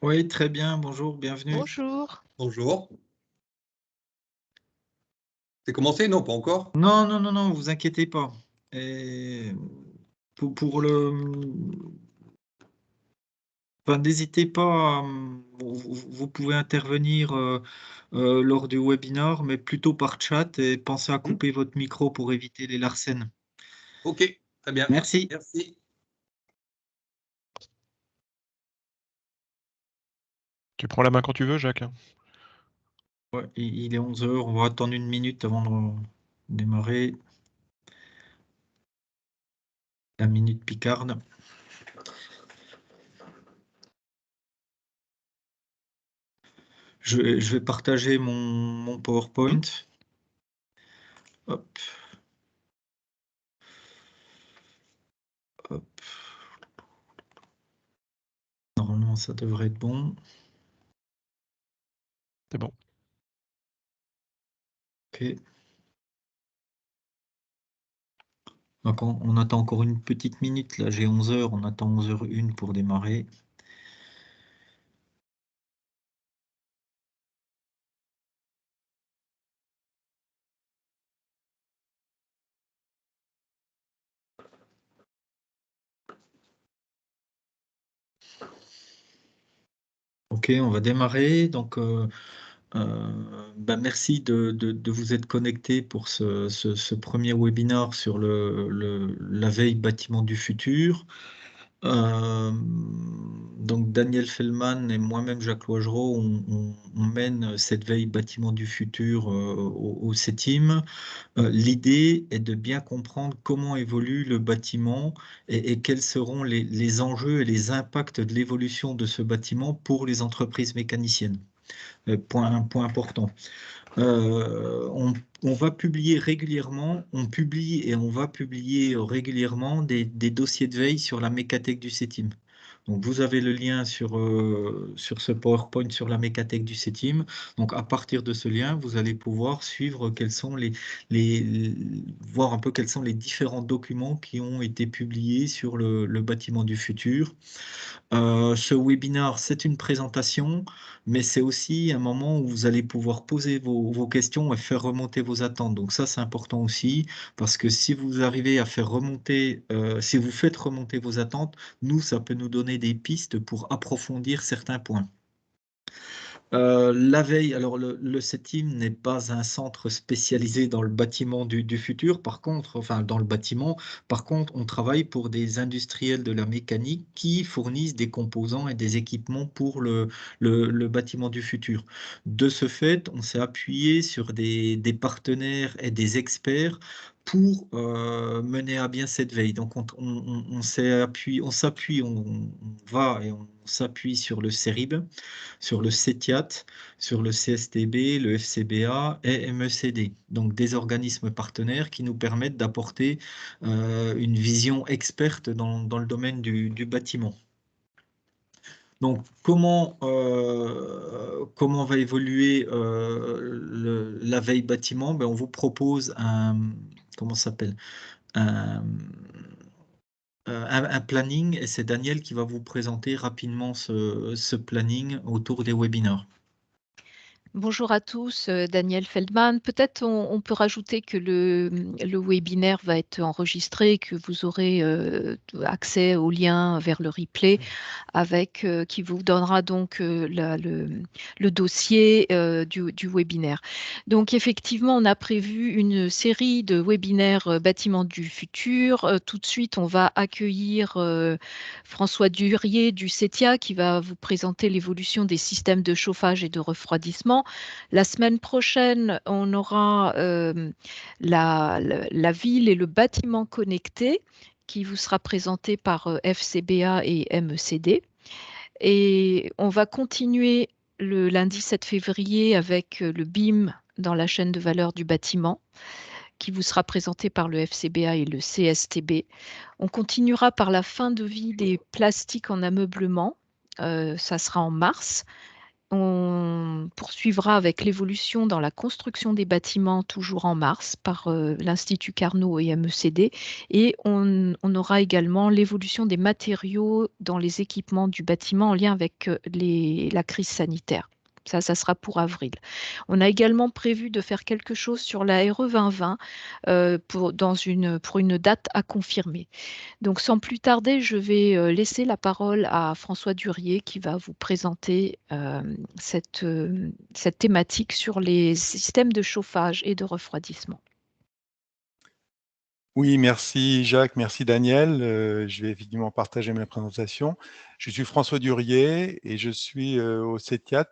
Oui, très bien, bonjour, bienvenue. Bonjour. Bonjour. C'est commencé? Non, pas encore? Non, non, non, non, vous inquiétez pas. Et pour le enfin, n'hésitez pas vous pouvez intervenir, lors du webinar, mais plutôt par chat et pensez à Mmh. couper votre micro pour éviter les larcènes. OK, très bien. Merci. Merci. Tu prends la main quand tu veux, Jacques, hein. Ouais, il est 11 heures. On va attendre une minute avant de démarrer. La minute picarde. Je vais partager mon Mmh. PowerPoint. Hop, hop. Normalement, ça devrait être bon. C'est bon. OK. Donc on attend encore une petite minute, là j'ai 11 heures, on attend 11h01 pour démarrer. OK, on va démarrer. Donc merci de vous être connectés pour ce premier webinaire sur la veille bâtiment du futur. Donc Daniel Feldman et moi-même, Jacques Loisereau, on mène cette veille bâtiment du futur au CETIM. L'idée est de bien comprendre comment évolue le bâtiment et quels seront les enjeux et les impacts de l'évolution de ce bâtiment pour les entreprises mécaniciennes. Point important. On va publier régulièrement, on publie et on va publier régulièrement des dossiers de veille sur la mécathèque du CETIM. Donc vous avez le lien sur ce PowerPoint sur la mécathèque du CETIM. Donc à partir de ce lien, vous allez pouvoir suivre quels sont voir un peu quels sont les différents documents qui ont été publiés sur le bâtiment du futur. Ce webinaire, c'est une présentation, mais c'est aussi un moment où vous allez pouvoir poser vos questions et faire remonter vos attentes. Donc ça, c'est important aussi, parce que si vous arrivez à faire remonter, si vous faites remonter vos attentes, nous, ça peut nous donner des pistes pour approfondir certains points. La veille, alors le CETIM n'est pas un centre spécialisé dans le bâtiment du futur. Par contre, enfin dans le bâtiment, par contre, on travaille pour des industriels de la mécanique qui fournissent des composants et des équipements pour le bâtiment du futur. De ce fait, on s'est appuyé sur des partenaires et des experts pour mener à bien cette veille. Donc on s'appuie, on va et on s'appuie sur le CERIB, sur le CETIAT, sur le CSTB, le FCBA et MECD. Donc des organismes partenaires qui nous permettent d'apporter une vision experte dans le domaine du bâtiment. Donc, comment va évoluer la veille bâtiment? On vous propose comment ça s'appelle? Un, un planning, et c'est Daniel qui va vous présenter rapidement ce planning autour des webinaires. Bonjour à tous, Daniel Feldman. Peut-être on peut rajouter que le webinaire va être enregistré, que vous aurez accès au lien vers le replay qui vous donnera donc le dossier du webinaire. Donc effectivement, on a prévu une série de webinaires bâtiments du futur. Tout de suite, on va accueillir François Durier du CETIA qui va vous présenter l'évolution des systèmes de chauffage et de refroidissement. La semaine prochaine, on aura la ville et le bâtiment connecté qui vous sera présenté par FCBA et MECD. Et on va continuer le lundi 7 février avec le BIM dans la chaîne de valeur du bâtiment qui vous sera présenté par le FCBA et le CSTB. On continuera par la fin de vie des plastiques en ameublement. Ça sera en mars. On poursuivra avec l'évolution dans la construction des bâtiments, toujours en mars, par l'Institut Carnot et MECD. Et on aura également l'évolution des matériaux dans les équipements du bâtiment en lien avec la crise sanitaire. Ça sera pour avril. On a également prévu de faire quelque chose sur la RE 2020 pour une date à confirmer. Donc, sans plus tarder, je vais laisser la parole à François Durier qui va vous présenter cette thématique sur les systèmes de chauffage et de refroidissement. Oui, merci Jacques, merci Daniel. Je vais évidemment partager ma présentation. Je suis François Durier et je suis au CETIAT,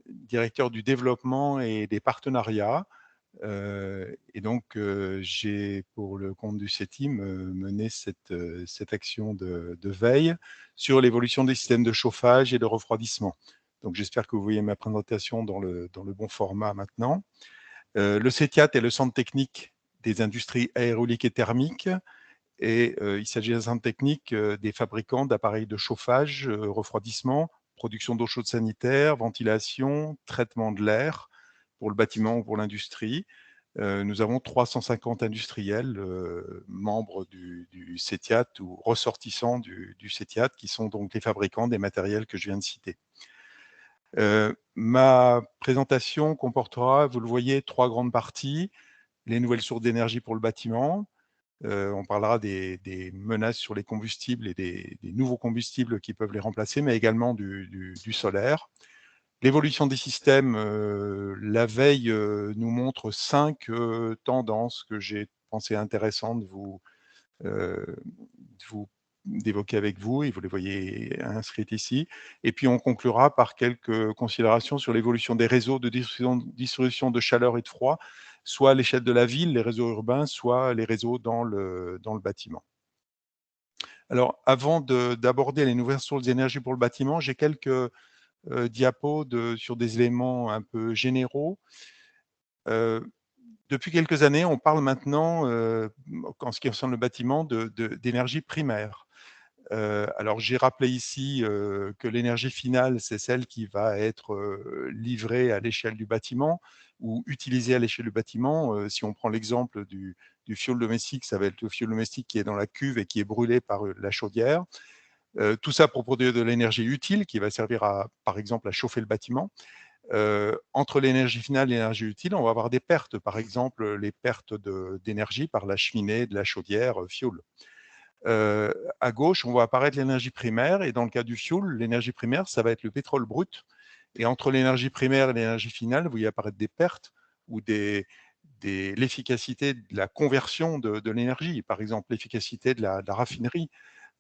directeur du développement et des partenariats. Et donc, j'ai, pour le compte du CETIM, mené cette action de veille sur l'évolution des systèmes de chauffage et de refroidissement. Donc, j'espère que vous voyez ma présentation dans le bon format maintenant. Le CETIAT est le centre technique des industries aérauliques et thermiques. Et il s'agit d'un centre technique des fabricants d'appareils de chauffage, refroidissement, production d'eau chaude sanitaire, ventilation, traitement de l'air pour le bâtiment ou pour l'industrie. Nous avons 350 industriels membres du CETIAT ou ressortissants du CETIAT qui sont donc les fabricants des matériels que je viens de citer. Ma présentation comportera, vous le voyez, 3 grandes parties. Les nouvelles sources d'énergie pour le bâtiment. On parlera des menaces sur les combustibles et des nouveaux combustibles qui peuvent les remplacer, mais également du solaire. L'évolution des systèmes, la veille nous montre 5 tendances que j'ai pensé intéressantes d'évoquer avec vous, et vous les voyez inscrites ici. Et puis on conclura par quelques considérations sur l'évolution des réseaux de distribution de chaleur et de froid, soit à l'échelle de la ville, les réseaux urbains, soit les réseaux dans le bâtiment. Alors, avant d'aborder les nouvelles sources d'énergie pour le bâtiment, j'ai quelques diapos sur des éléments un peu généraux. Depuis quelques années, on parle maintenant, en ce qui concerne le bâtiment, d'énergie primaire. Alors, j'ai rappelé ici que l'énergie finale, c'est celle qui va être livrée à l'échelle du bâtiment ou utilisée à l'échelle du bâtiment. Si on prend l'exemple du fioul domestique, ça va être le fioul domestique qui est dans la cuve et qui est brûlé par la chaudière. Tout ça pour produire de l'énergie utile qui va servir, par exemple, à chauffer le bâtiment. Entre l'énergie finale et l'énergie utile, on va avoir des pertes, par exemple les pertes d'énergie par la cheminée de la chaudière fioul. À gauche, on voit apparaître l'énergie primaire, et dans le cas du fioul, l'énergie primaire, ça va être le pétrole brut. Et entre l'énergie primaire et l'énergie finale, vous voyez apparaître des pertes ou l'efficacité de la conversion de l'énergie, par exemple l'efficacité de la raffinerie.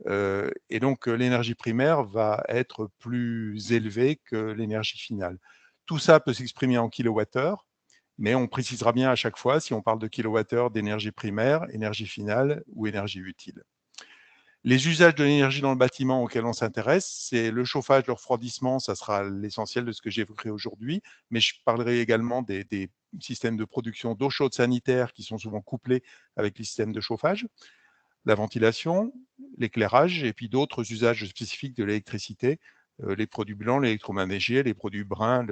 Et donc, l'énergie primaire va être plus élevée que l'énergie finale. Tout ça peut s'exprimer en kilowattheures, mais on précisera bien à chaque fois si on parle de kilowattheures d'énergie primaire, énergie finale ou énergie utile. Les usages de l'énergie dans le bâtiment auxquels on s'intéresse, c'est le chauffage, le refroidissement, ça sera l'essentiel de ce que j'évoquerai aujourd'hui, mais je parlerai également des systèmes de production d'eau chaude sanitaire qui sont souvent couplés avec les systèmes de chauffage, la ventilation, l'éclairage et puis d'autres usages spécifiques de l'électricité, les produits blancs, l'électroménager, les produits bruns,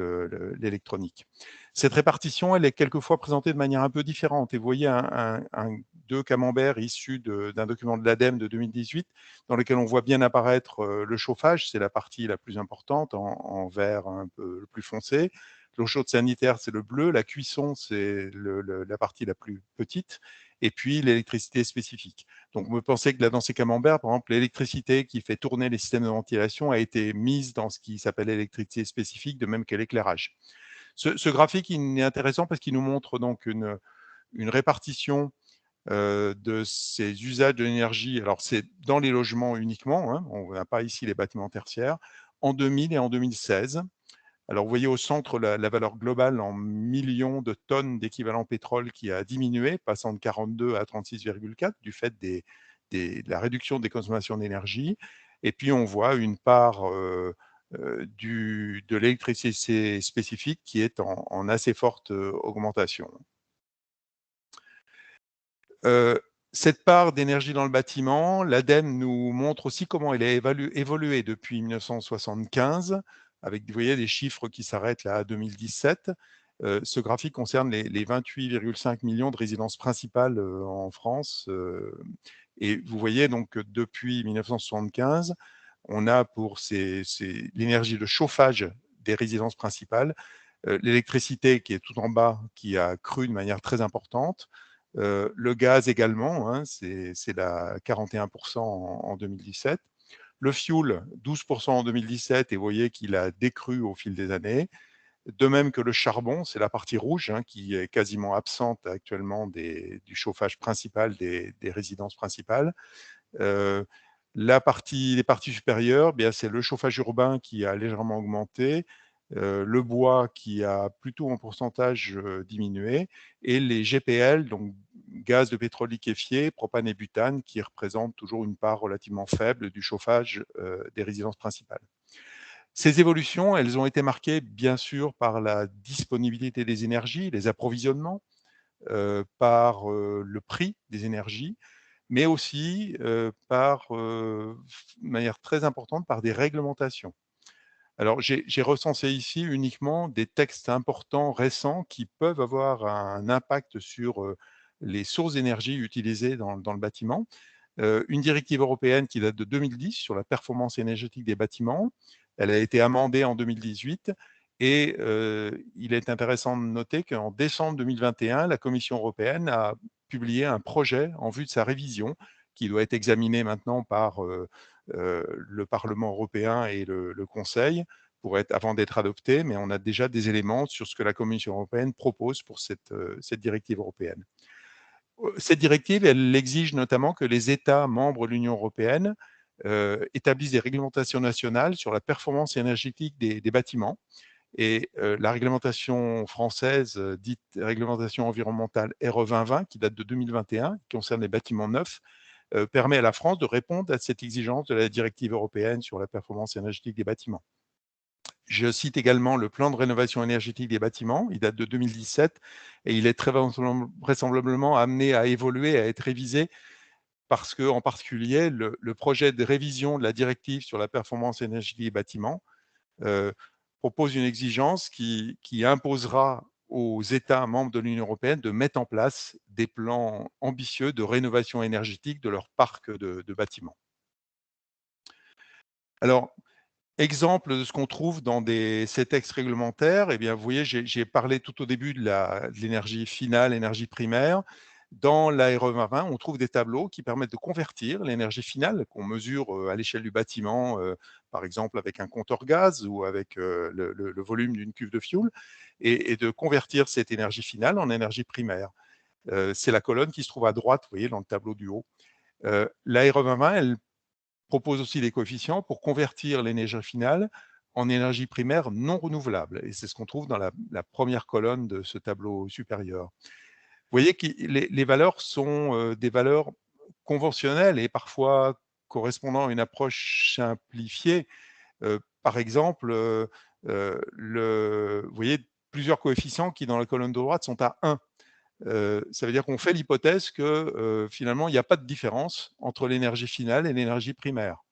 l'électronique. Cette répartition, elle est quelquefois présentée de manière un peu différente. Et vous voyez deux camemberts issus d'un document de l'ADEME de 2018, dans lequel on voit bien apparaître le chauffage, c'est la partie la plus importante, en vert un peu plus foncé. L'eau chaude sanitaire, c'est le bleu. La cuisson, c'est la partie la plus petite. Et puis l'électricité spécifique. Donc, vous pensez que là, dans ces camemberts, par exemple, l'électricité qui fait tourner les systèmes de ventilation a été mise dans ce qui s'appelle l'électricité spécifique, de même que l'éclairage. Ce graphique, il est intéressant parce qu'il nous montre donc une répartition de ces usages de l'énergie. Alors, c'est dans les logements uniquement, hein, on n'a pas ici les bâtiments tertiaires, en 2000 et en 2016. Alors, vous voyez au centre la valeur globale en millions de tonnes d'équivalent pétrole qui a diminué, passant de 42 à 36,4 du fait de la réduction des consommations d'énergie. Et puis, on voit une part de l'électricité spécifique qui est en assez forte augmentation. Cette part d'énergie dans le bâtiment, l'ADEME nous montre aussi comment elle a évolué depuis 1975. avec, vous voyez, des chiffres qui s'arrêtent là à 2017. Ce graphique concerne les 28,5 millions de résidences principales en France. Et vous voyez donc que depuis 1975, on a pour l'énergie de chauffage des résidences principales, l'électricité qui est tout en bas, qui a cru de manière très importante, le gaz également, hein, c'est la 41% en 2017, le fioul 12% en 2017 et vous voyez qu'il a décru au fil des années, de même que le charbon, c'est la partie rouge hein, qui est quasiment absente actuellement du chauffage principal des résidences principales. Les parties supérieures, bien, c'est le chauffage urbain qui a légèrement augmenté, le bois qui a plutôt en pourcentage diminué, et les GPL, donc gaz de pétrole liquéfié, propane et butane, qui représentent toujours une part relativement faible du chauffage des résidences principales. Ces évolutions, elles ont été marquées bien sûr par la disponibilité des énergies, les approvisionnements, par le prix des énergies, mais aussi de manière très importante par des réglementations. Alors j'ai recensé ici uniquement des textes importants récents qui peuvent avoir un impact sur les sources d'énergie utilisées dans le bâtiment. Une directive européenne qui date de 2010 sur la performance énergétique des bâtiments. Elle a été amendée en 2018 et il est intéressant de noter qu'en décembre 2021, la Commission européenne a publié un projet en vue de sa révision qui doit être examiné maintenant par le Parlement européen et le Conseil avant d'être adopté, mais on a déjà des éléments sur ce que la Commission européenne propose pour cette directive européenne. Cette directive, elle exige notamment que les États membres de l'Union européenne établissent des réglementations nationales sur la performance énergétique des bâtiments. Et la réglementation française, dite réglementation environnementale RE 2020, qui date de 2021, qui concerne les bâtiments neufs, permet à la France de répondre à cette exigence de la directive européenne sur la performance énergétique des bâtiments. Je cite également le plan de rénovation énergétique des bâtiments, il date de 2017 et il est très vraisemblablement amené à évoluer, à être révisé parce que, en particulier, le projet de révision de la directive sur la performance énergétique des bâtiments propose une exigence qui imposera aux États membres de l'Union européenne de mettre en place des plans ambitieux de rénovation énergétique de leur parc de bâtiments. Alors, exemple de ce qu'on trouve dans ces textes réglementaires, eh bien, vous voyez, j'ai parlé tout au début de l'énergie finale, l'énergie primaire. Dans la RE 2020, on trouve des tableaux qui permettent de convertir l'énergie finale qu'on mesure à l'échelle du bâtiment, par exemple avec un compteur gaz ou avec le volume d'une cuve de fioul, et de convertir cette énergie finale en énergie primaire. C'est la colonne qui se trouve à droite, vous voyez, dans le tableau du haut. La RE 2020, elle propose aussi des coefficients pour convertir l'énergie finale en énergie primaire non renouvelable. Et c'est ce qu'on trouve dans la première colonne de ce tableau supérieur. Vous voyez que les valeurs sont des valeurs conventionnelles et parfois correspondant à une approche simplifiée. Par exemple, vous voyez plusieurs coefficients qui, dans la colonne de droite, sont à 1. Ça veut dire qu'on fait l'hypothèse que finalement, il n'y a pas de différence entre l'énergie finale et l'énergie primaire.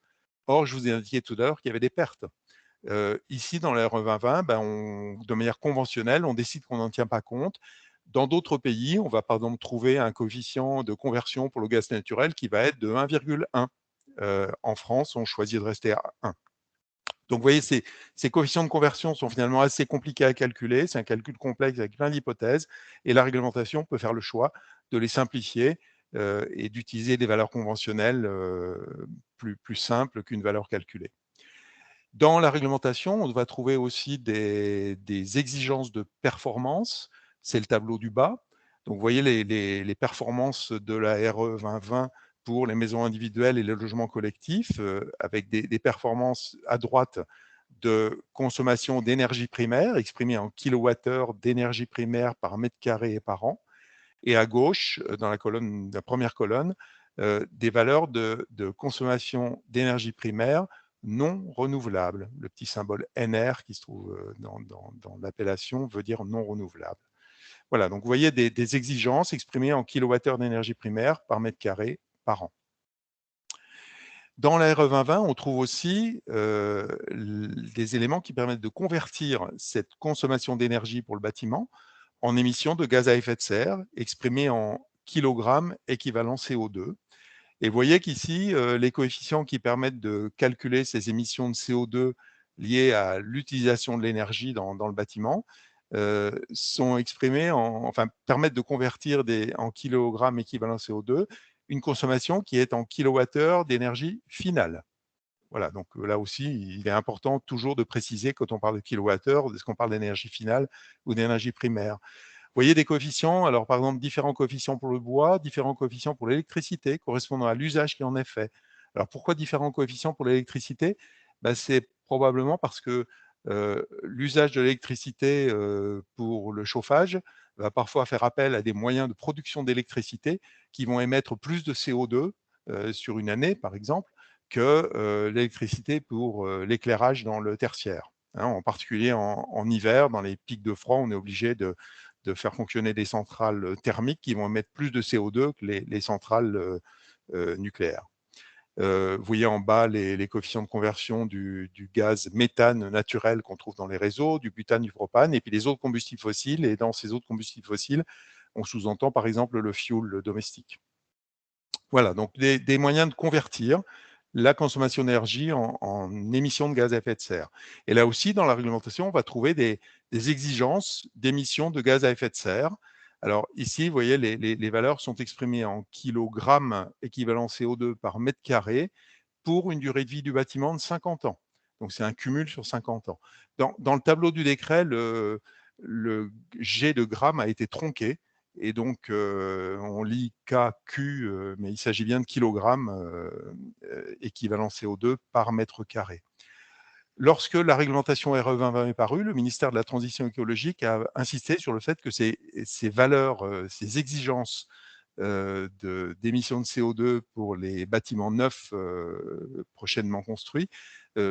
Or, je vous ai indiqué tout à l'heure qu'il y avait des pertes. Ici, dans la RE 2020, de manière conventionnelle, on décide qu'on n'en tient pas compte. Dans d'autres pays, on va par exemple trouver un coefficient de conversion pour le gaz naturel qui va être de 1,1. En France, on choisit de rester à 1. Donc, vous voyez, ces coefficients de conversion sont finalement assez compliqués à calculer. C'est un calcul complexe avec plein d'hypothèses. Et la réglementation peut faire le choix de les simplifier et d'utiliser des valeurs conventionnelles plus simples qu'une valeur calculée. Dans la réglementation, on va trouver aussi des exigences de performance. C'est le tableau du bas. Donc, vous voyez les performances de la RE 2020 pour les maisons individuelles et les logements collectifs, avec des performances à droite de consommation d'énergie primaire, exprimée en kilowattheures d'énergie primaire par mètre carré et par an. Et à gauche, dans la première colonne, des valeurs de consommation d'énergie primaire non renouvelable. Le petit symbole NR qui se trouve dans l'appellation veut dire non renouvelable. Voilà, donc vous voyez des exigences exprimées en kilowattheures d'énergie primaire par mètre carré par an. Dans la RE 2020, on trouve aussi des éléments qui permettent de convertir cette consommation d'énergie pour le bâtiment en émissions de gaz à effet de serre exprimées en kilogrammes équivalent CO2. Et vous voyez qu'ici, les coefficients qui permettent de calculer ces émissions de CO2 liées à l'utilisation de l'énergie dans le bâtiment sont exprimés permettent de convertir en kilogrammes équivalent CO2 une consommation qui est en kilowattheure d'énergie finale. Voilà, donc là aussi, il est important toujours de préciser quand on parle de kilowattheure, est-ce qu'on parle d'énergie finale ou d'énergie primaire. Vous voyez des coefficients, alors par exemple différents coefficients pour le bois, différents coefficients pour l'électricité, correspondant à l'usage qui en est fait. Alors pourquoi différents coefficients pour l'électricité? C'est probablement parce que l'usage de l'électricité pour le chauffage va parfois faire appel à des moyens de production d'électricité qui vont émettre plus de CO2 sur une année, par exemple, que l'électricité pour l'éclairage dans le tertiaire. Hein, en particulier en hiver, dans les pics de froid, on est obligé de faire fonctionner des centrales thermiques qui vont émettre plus de CO2 que les centrales nucléaires. Vous voyez en bas les coefficients de conversion du gaz méthane naturel qu'on trouve dans les réseaux, du butane, du propane, et puis les autres combustibles fossiles. Et dans ces autres combustibles fossiles, on sous-entend par exemple le fioul domestique. Voilà, donc des moyens de convertir la consommation d'énergie en émissions de gaz à effet de serre. Et là aussi, dans la réglementation, on va trouver des exigences d'émissions de gaz à effet de serre. Alors ici, vous voyez, les valeurs sont exprimées en kilogrammes équivalent CO2 par mètre carré pour une durée de vie du bâtiment de 50 ans. Donc c'est un cumul sur 50 ans. Dans le tableau du décret, le G de grammes a été tronqué. Et donc, on lit KQ, mais il s'agit bien de kilogrammes équivalent CO2 par mètre carré. Lorsque la réglementation RE 2020 est parue, le ministère de la Transition écologique a insisté sur le fait que ces valeurs, ces exigences d'émissions de CO2 pour les bâtiments neufs prochainement construits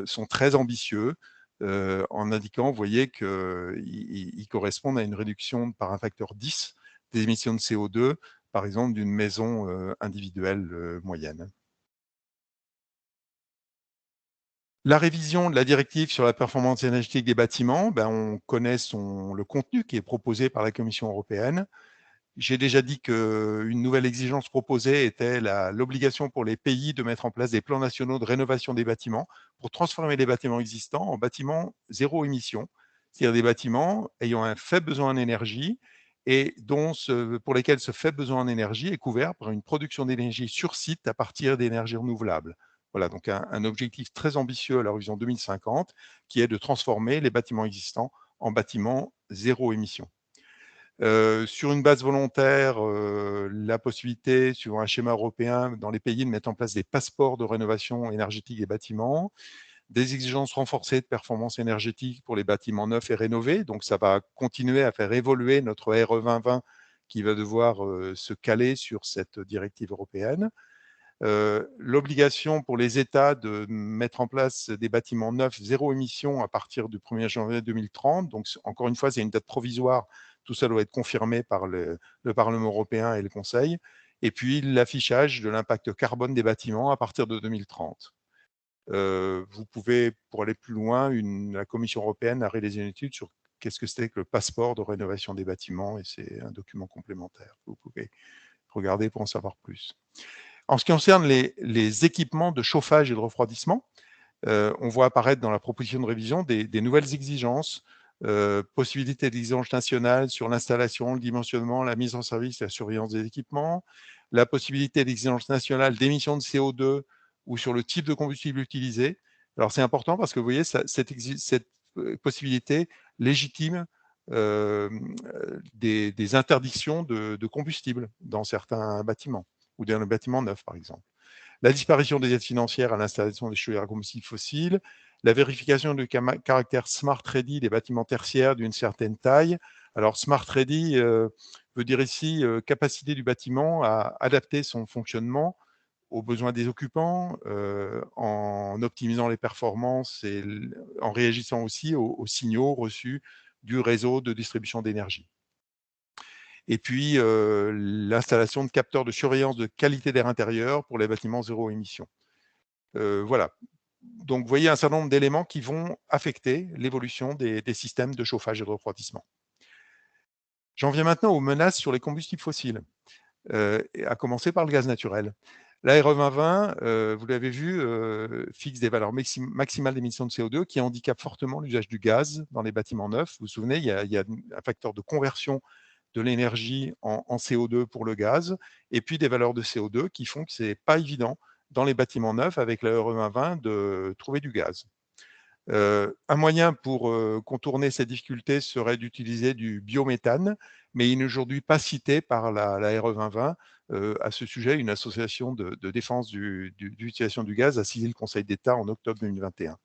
sont très ambitieux, en indiquant, vous voyez, qu'ils correspondent à une réduction par un facteur 10 des émissions de CO2, par exemple, d'une maison individuelle moyenne. La révision de la directive sur la performance énergétique des bâtiments, on connaît le contenu qui est proposé par la Commission européenne. J'ai déjà dit qu'une nouvelle exigence proposée était l'obligation pour les pays de mettre en place des plans nationaux de rénovation des bâtiments pour transformer les bâtiments existants en bâtiments zéro émission, c'est-à-dire des bâtiments ayant un faible besoin en énergie et pour lesquels ce faible besoin en énergie est couvert par une production d'énergie sur site à partir d'énergies renouvelables. Voilà, donc un objectif très ambitieux à l'horizon 2050 qui est de transformer les bâtiments existants en bâtiments zéro émission. Sur une base volontaire, la possibilité, suivant un schéma européen, dans les pays, de mettre en place des passeports de rénovation énergétique des bâtiments, des exigences renforcées de performance énergétique pour les bâtiments neufs et rénovés. Donc, ça va continuer à faire évoluer notre RE 2020 qui va devoir se caler sur cette directive européenne. L'obligation pour les États de mettre en place des bâtiments neufs zéro émission à partir du 1er janvier 2030. Donc, encore une fois, c'est une date provisoire. Tout ça doit être confirmé par le Parlement européen et le Conseil. Et puis, l'affichage de l'impact carbone des bâtiments à partir de 2030. Vous pouvez, pour aller plus loin, la Commission européenne a réalisé une étude sur qu'est-ce que c'était que le passeport de rénovation des bâtiments, et c'est un document complémentaire. Vous pouvez regarder pour en savoir plus. En ce qui concerne les équipements de chauffage et de refroidissement, on voit apparaître dans la proposition de révision des nouvelles exigences, possibilité d'exigence nationale sur l'installation, le dimensionnement, la mise en service et la surveillance des équipements, la possibilité d'exigence nationale d'émissions de CO2 ou sur le type de combustible utilisé. Alors c'est important parce que vous voyez, cette possibilité légitime des interdictions de combustible dans certains bâtiments ou dans le bâtiment neuf, par exemple. La disparition des aides financières à l'installation des chaudières à combustibles fossiles, la vérification du caractère smart ready des bâtiments tertiaires d'une certaine taille. Alors, smart ready veut dire ici capacité du bâtiment à adapter son fonctionnement aux besoins des occupants, en optimisant les performances et en réagissant aussi aux signaux reçus du réseau de distribution d'énergie. Et puis, l'installation de capteurs de surveillance de qualité d'air intérieur pour les bâtiments zéro émission. Voilà. Donc, vous voyez un certain nombre d'éléments qui vont affecter l'évolution des systèmes de chauffage et de refroidissement. J'en viens maintenant aux menaces sur les combustibles fossiles, à commencer par le gaz naturel. La RE 2020, vous l'avez vu, fixe des valeurs maximales d'émissions de CO2 qui handicapent fortement l'usage du gaz dans les bâtiments neufs. Vous vous souvenez, il y a un facteur de conversion de l'énergie en CO2 pour le gaz, et puis des valeurs de CO2 qui font que ce n'est pas évident dans les bâtiments neufs avec la RE 2020 de trouver du gaz. Un moyen pour contourner cette difficulté serait d'utiliser du biométhane, mais il n'est aujourd'hui pas cité par la RE 2020. À ce sujet, une association de défense de l'utilisation du gaz a saisi le Conseil d'État en octobre 2021.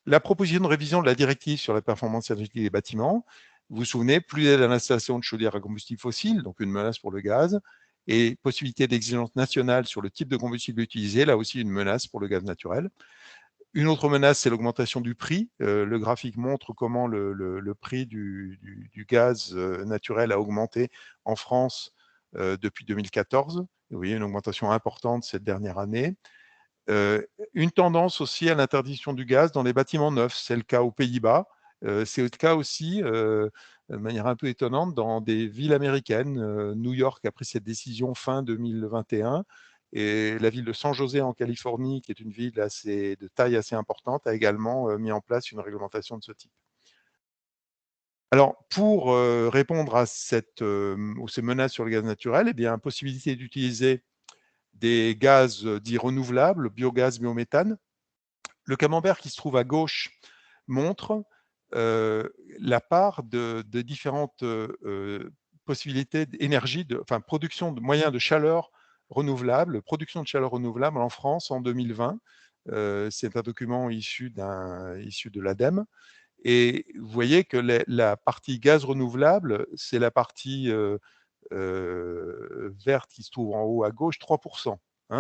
La proposition de révision de la directive sur la performance énergétique des bâtiments, vous vous souvenez, plus d'aide à l'installation de chaudières à combustible fossile, donc une menace pour le gaz, et possibilité d'exigence nationale sur le type de combustible utilisé, là aussi une menace pour le gaz naturel. Une autre menace, c'est l'augmentation du prix. Le graphique montre comment le prix du gaz naturel a augmenté en France depuis 2014. Vous voyez une augmentation importante cette dernière année. Une tendance aussi à l'interdiction du gaz dans les bâtiments neufs. C'est le cas aux Pays-Bas. C'est le cas aussi, de manière un peu étonnante, dans des villes américaines. New York a pris cette décision fin 2021. Et la ville de San José en Californie, qui est une ville de taille assez importante, a également mis en place une réglementation de ce type. Alors, pour répondre à ces menaces sur le gaz naturel, eh bien, possibilité d'utiliser des gaz dits renouvelables, biogaz, biométhane. Le camembert qui se trouve à gauche montre la part de différentes possibilités d'énergie, production de moyens de chaleur renouvelable, production de chaleur renouvelable en France en 2020. C'est un document issu de l'ADEME. Et vous voyez que la partie gaz renouvelable, c'est la partie verte qui se trouve en haut à gauche, 3%.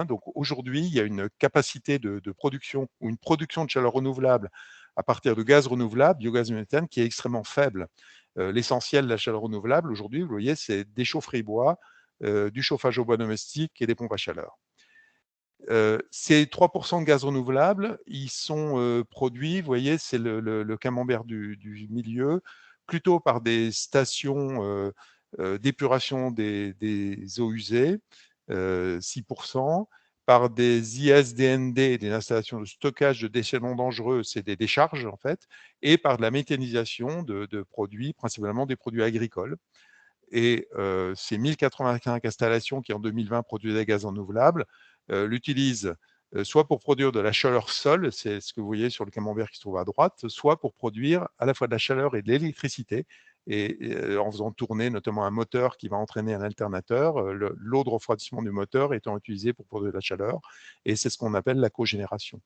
Donc aujourd'hui, il y a une capacité de production ou une production de chaleur renouvelable à partir de gaz renouvelable, biogaz et méthane, qui est extrêmement faible. L'essentiel de la chaleur renouvelable aujourd'hui, vous voyez, c'est des chaufferies bois, du chauffage au bois domestique et des pompes à chaleur. Ces 3% de gaz renouvelable, ils sont produits, vous voyez, c'est le camembert du milieu, plutôt par des stations d'épuration des eaux usées, 6%, par des ISDND, des installations de stockage de déchets non dangereux, c'est des décharges en fait, et par de la méthanisation de produits, principalement des produits agricoles. Et ces 1085 installations qui en 2020 produisent des gaz renouvelables l'utilisent soit pour produire de la chaleur sol, c'est ce que vous voyez sur le camembert qui se trouve à droite, soit pour produire à la fois de la chaleur et de l'électricité, et en faisant tourner notamment un moteur qui va entraîner un alternateur, l'eau de refroidissement du moteur étant utilisée pour produire de la chaleur, et c'est ce qu'on appelle la cogénération.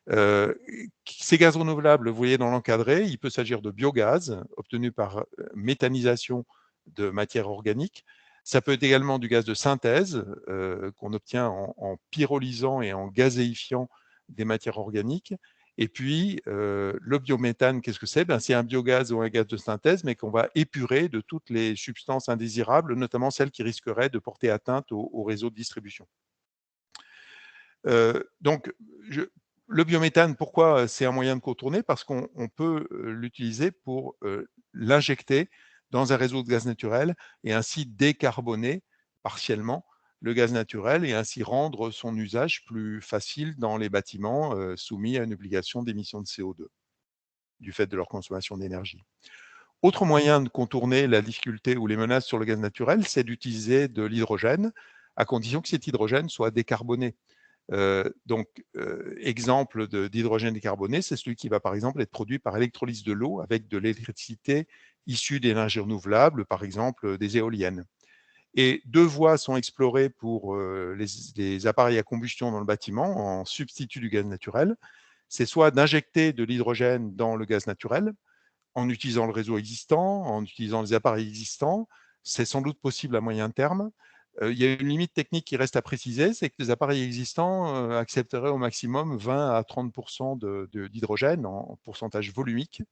Ces gaz renouvelables, vous voyez dans l'encadré, il peut s'agir de biogaz obtenu par méthanisation de matière organique. Ça peut être également du gaz de synthèse qu'on obtient en pyrolysant et en gazéifiant des matières organiques. Et puis, le biométhane, qu'est-ce que c'est? C'est un biogaz ou un gaz de synthèse, mais qu'on va épurer de toutes les substances indésirables, notamment celles qui risqueraient de porter atteinte au réseau de distribution. Donc, le biométhane, pourquoi c'est un moyen de contourner? Parce qu'on peut l'utiliser pour l'injecter dans un réseau de gaz naturel et ainsi décarboner partiellement le gaz naturel et ainsi rendre son usage plus facile dans les bâtiments soumis à une obligation d'émission de CO2 du fait de leur consommation d'énergie. Autre moyen de contourner la difficulté ou les menaces sur le gaz naturel, c'est d'utiliser de l'hydrogène, à condition que cet hydrogène soit décarboné. Exemple d'hydrogène décarboné, c'est celui qui va par exemple être produit par électrolyse de l'eau avec de l'électricité issue d'énergies renouvelables, par exemple des éoliennes. Et deux voies sont explorées pour les appareils à combustion dans le bâtiment en substitut du gaz naturel. C'est soit d'injecter de l'hydrogène dans le gaz naturel en utilisant le réseau existant, en utilisant les appareils existants. C'est sans doute possible à moyen terme. Il y a une limite technique qui reste à préciser, c'est que les appareils existants accepteraient au maximum 20 à 30% d'hydrogène en pourcentage volumique.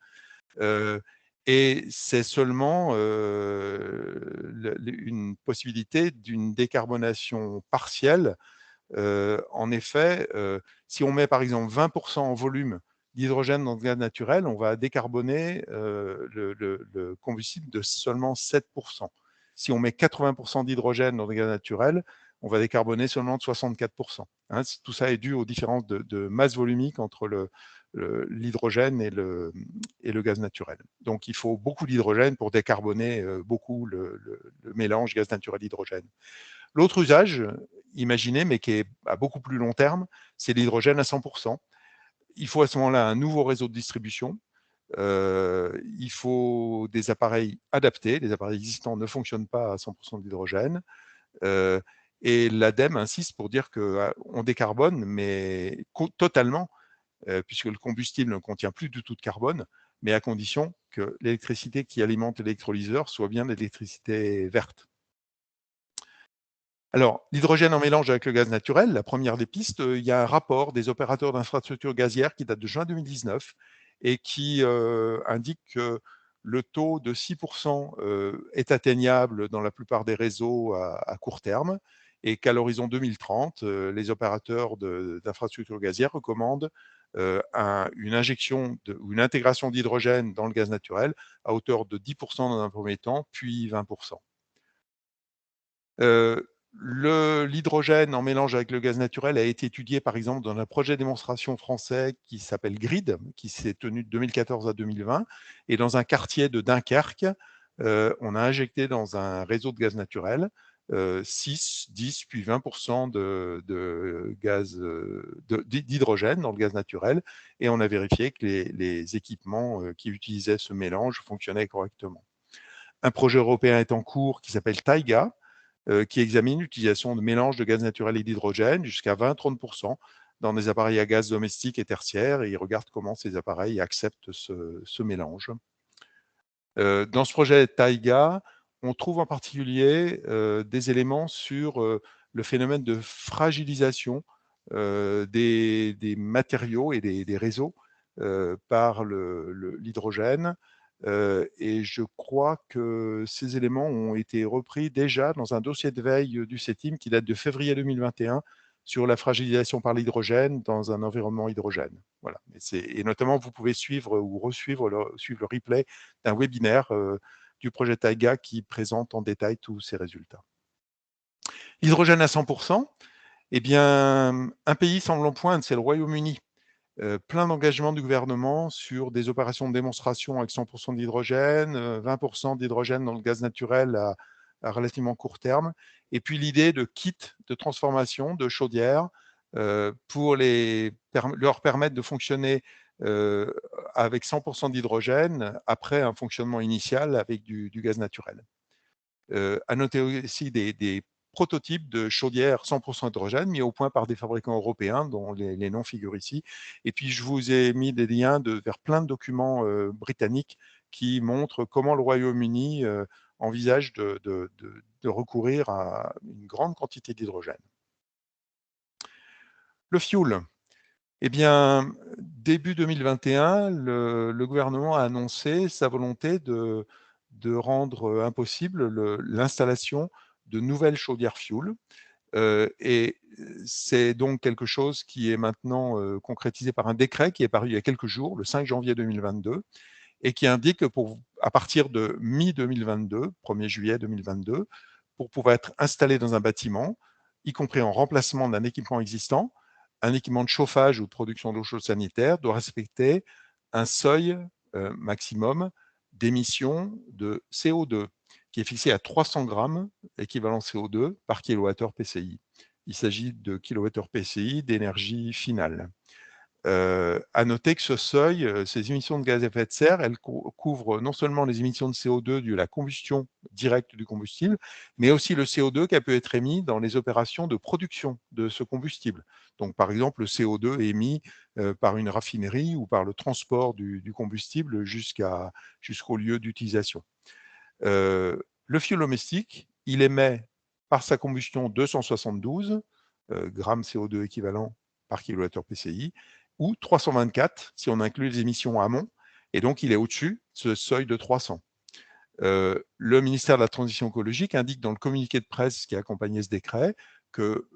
Et c'est seulement une possibilité d'une décarbonation partielle En effet, si on met par exemple 20% en volume d'hydrogène dans le gaz naturel, on va décarboner le combustible de seulement 7%. Si on met 80% d'hydrogène dans le gaz naturel, on va décarboner seulement de 64%. Hein, tout ça est dû aux différences de masse volumique entre l'hydrogène et le gaz naturel. Donc, il faut beaucoup d'hydrogène pour décarboner beaucoup le mélange gaz naturel-hydrogène. L'autre usage, imaginé, mais qui est à beaucoup plus long terme, c'est l'hydrogène à 100%. Il faut à ce moment-là un nouveau réseau de distribution. Il faut des appareils adaptés. Les appareils existants ne fonctionnent pas à 100% d'hydrogène. Et l'ADEME insiste pour dire qu'on décarbone, mais totalement, puisque le combustible ne contient plus du tout de carbone, mais à condition que l'électricité qui alimente l'électrolyseur soit bien de l'électricité verte. Alors, l'hydrogène en mélange avec le gaz naturel, la première des pistes, il y a un rapport des opérateurs d'infrastructures gazières qui date de juin 2019 et qui indique que le taux de 6% est atteignable dans la plupart des réseaux à court terme et qu'à l'horizon 2030, les opérateurs d'infrastructures gazières recommandent une injection ou une intégration d'hydrogène dans le gaz naturel à hauteur de 10% dans un premier temps, puis 20%. L'hydrogène en mélange avec le gaz naturel a été étudié par exemple dans un projet de démonstration français qui s'appelle GRID, qui s'est tenu de 2014 à 2020, et dans un quartier de Dunkerque, on a injecté dans un réseau de gaz naturel 6, 10, puis 20% d'hydrogène dans le gaz naturel, et on a vérifié que les équipements qui utilisaient ce mélange fonctionnaient correctement. Un projet européen est en cours qui s'appelle TAIGA, qui examine l'utilisation de mélanges de gaz naturel et d'hydrogène jusqu'à 20-30% dans des appareils à gaz domestiques et tertiaires, et il regarde comment ces appareils acceptent ce mélange. Dans ce projet TAIGA, on trouve en particulier des éléments sur le phénomène de fragilisation des matériaux et des réseaux par l'hydrogène. Et je crois que ces éléments ont été repris déjà dans un dossier de veille du CETIM qui date de février 2021 sur la fragilisation par l'hydrogène dans un environnement hydrogène. Voilà. Et notamment, vous pouvez suivre ou suivre le replay d'un webinaire du projet TAIGA qui présente en détail tous ces résultats. L'hydrogène à 100%, eh bien, un pays semble en pointe, c'est le Royaume-Uni. Plein d'engagements du gouvernement sur des opérations de démonstration avec 100% d'hydrogène, 20% d'hydrogène dans le gaz naturel à relativement court terme, et puis l'idée de kits de transformation de chaudières pour leur permettre de fonctionner avec 100% d'hydrogène après un fonctionnement initial avec du gaz naturel. À noter aussi des prototypes de chaudières 100% hydrogène mis au point par des fabricants européens dont les noms figurent ici. Et puis, je vous ai mis des liens vers plein de documents britanniques qui montrent comment le Royaume-Uni envisage de recourir à une grande quantité d'hydrogène. Le fuel. Eh bien, début 2021, le gouvernement a annoncé sa volonté de rendre impossible l'installation de nouvelles chaudières fuel. Et c'est donc quelque chose qui est maintenant concrétisé par un décret qui est paru il y a quelques jours, le 5 janvier 2022, et qui indique que à partir de mi-2022, 1er juillet 2022, pour pouvoir être installé dans un bâtiment, y compris en remplacement d'un équipement existant, un équipement de chauffage ou de production d'eau chaude sanitaire doit respecter un seuil maximum d'émissions de CO2 qui est fixé à 300 grammes équivalent CO2 par kWh PCI. Il s'agit de kWh PCI d'énergie finale. À noter que ce seuil, ces émissions de gaz à effet de serre, elles couvrent non seulement les émissions de CO2 dues à la combustion directe du combustible, mais aussi le CO2 qui a pu être émis dans les opérations de production de ce combustible. Donc, par exemple, le CO2 émis par une raffinerie ou par le transport du combustible jusqu'au lieu d'utilisation. Le fioul domestique, il émet par sa combustion 272 grammes CO2 équivalent par kWh PCI, ou 324 si on inclut les émissions amont, et donc il est au-dessus de ce seuil de 300. Le ministère de la Transition écologique indique dans le communiqué de presse qui a accompagné ce décret que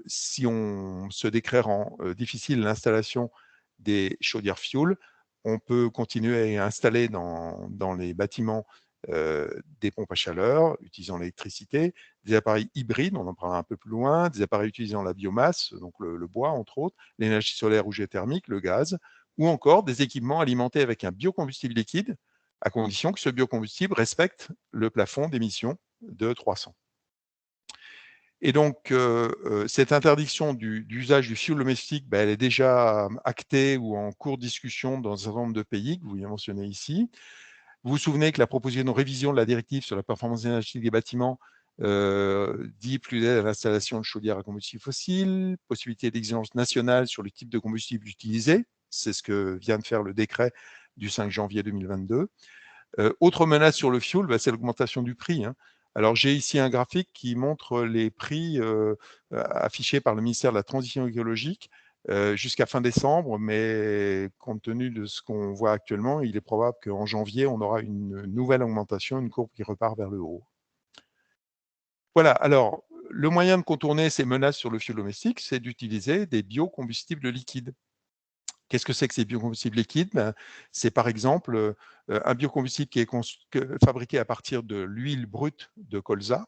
si ce décret rend difficile l'installation des chaudières fioul, on peut continuer à installer dans les bâtiments des pompes à chaleur utilisant l'électricité, des appareils hybrides, on en parlera un peu plus loin, des appareils utilisant la biomasse, donc le bois entre autres, l'énergie solaire ou géothermique, le gaz, ou encore des équipements alimentés avec un biocombustible liquide, à condition que ce biocombustible respecte le plafond d'émission de 300. Et donc, cette interdiction d'usage du fioul domestique, elle est déjà actée ou en cours de discussion dans un certain nombre de pays que vous avez mentionné ici. Vous vous souvenez que la proposition de révision de la directive sur la performance énergétique des bâtiments dit plus d'aide à l'installation de chaudières à combustible fossile, possibilité d'exigence nationale sur le type de combustible utilisé, c'est ce que vient de faire le décret du 5 janvier 2022. Autre menace sur le fioul, c'est l'augmentation du prix. Alors, j'ai ici un graphique qui montre les prix affichés par le ministère de la Transition écologique jusqu'à fin décembre, mais compte tenu de ce qu'on voit actuellement, il est probable qu'en janvier, on aura une nouvelle augmentation, une courbe qui repart vers le haut. Voilà, alors, le moyen de contourner ces menaces sur le fioul domestique, c'est d'utiliser des biocombustibles liquides. Qu'est-ce que c'est que ces biocombustibles liquides? C'est par exemple un biocombustible qui est fabriqué à partir de l'huile brute de colza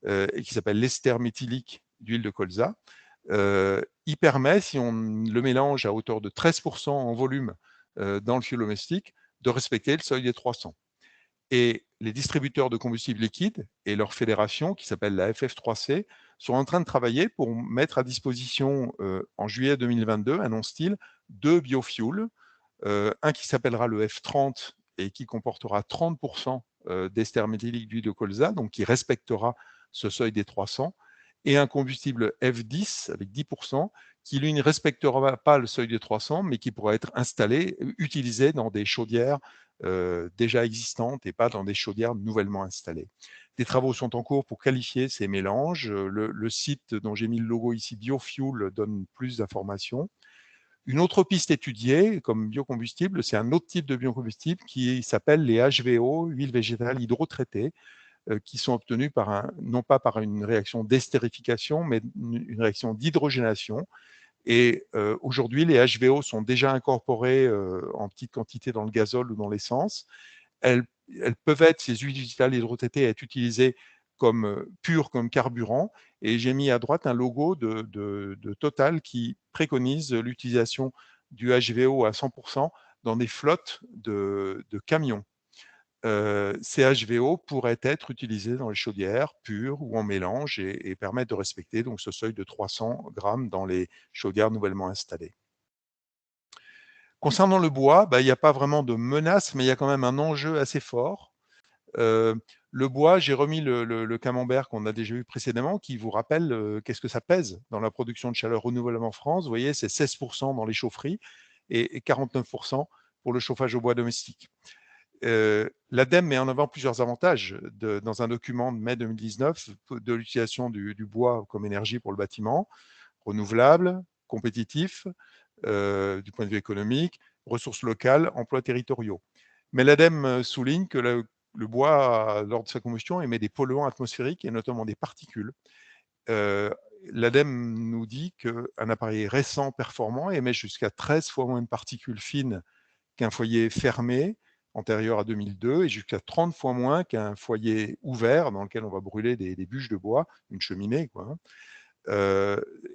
et qui s'appelle l'ester méthylique d'huile de colza. Il permet, si on le mélange à hauteur de 13% en volume dans le fioul domestique, de respecter le seuil des 300. Et les distributeurs de combustibles liquides et leur fédération, qui s'appelle la FF3C, sont en train de travailler pour mettre à disposition, en juillet 2022, annonce-t-il, 2 biofuels, un qui s'appellera le F30 et qui comportera 30% d'ester méthylique d'huile de colza, donc qui respectera ce seuil des 300, et un combustible F10 avec 10%, qui lui ne respectera pas le seuil des 300, mais qui pourra être installé, utilisé dans des chaudières déjà existantes et pas dans des chaudières nouvellement installées. Des travaux sont en cours pour qualifier ces mélanges. Le site dont j'ai mis le logo ici, Biofuel, donne plus d'informations. Une autre piste étudiée comme biocombustible, c'est un autre type de biocombustible qui s'appelle les HVO, huiles végétales hydrotraitées, qui sont obtenus non pas par une réaction d'estérification, mais une réaction d'hydrogénation. Et aujourd'hui, les HVO sont déjà incorporés en petite quantité dans le gazole ou dans l'essence. Elles peuvent être, ces huiles végétales hydrotraitées, être utilisées comme pures, comme carburant. Et j'ai mis à droite un logo de Total qui préconise l'utilisation du HVO à 100% dans des flottes de camions. Ces HVO pourraient être utilisés dans les chaudières pures ou en mélange et permettre de respecter donc ce seuil de 300 grammes dans les chaudières nouvellement installées. Concernant le bois, il n'y a pas vraiment de menace, mais il y a quand même un enjeu assez fort. Le bois, j'ai remis le camembert qu'on a déjà vu précédemment, qui vous rappelle qu'est-ce que ça pèse dans la production de chaleur renouvelable en France. Vous voyez, c'est 16% dans les chaufferies et 49% pour le chauffage au bois domestique. L'ADEME met en avant plusieurs avantages dans un document de mai 2019 de l'utilisation du bois comme énergie pour le bâtiment, renouvelable, compétitif du point de vue économique, ressources locales, emplois territoriaux. Mais l'ADEME souligne que le bois, lors de sa combustion, émet des polluants atmosphériques et notamment des particules. L'ADEME nous dit qu'un appareil récent performant émet jusqu'à 13 fois moins de particules fines qu'un foyer fermé antérieur à 2002 et jusqu'à 30 fois moins qu'un foyer ouvert dans lequel on va brûler des bûches de bois, une cheminée, quoi.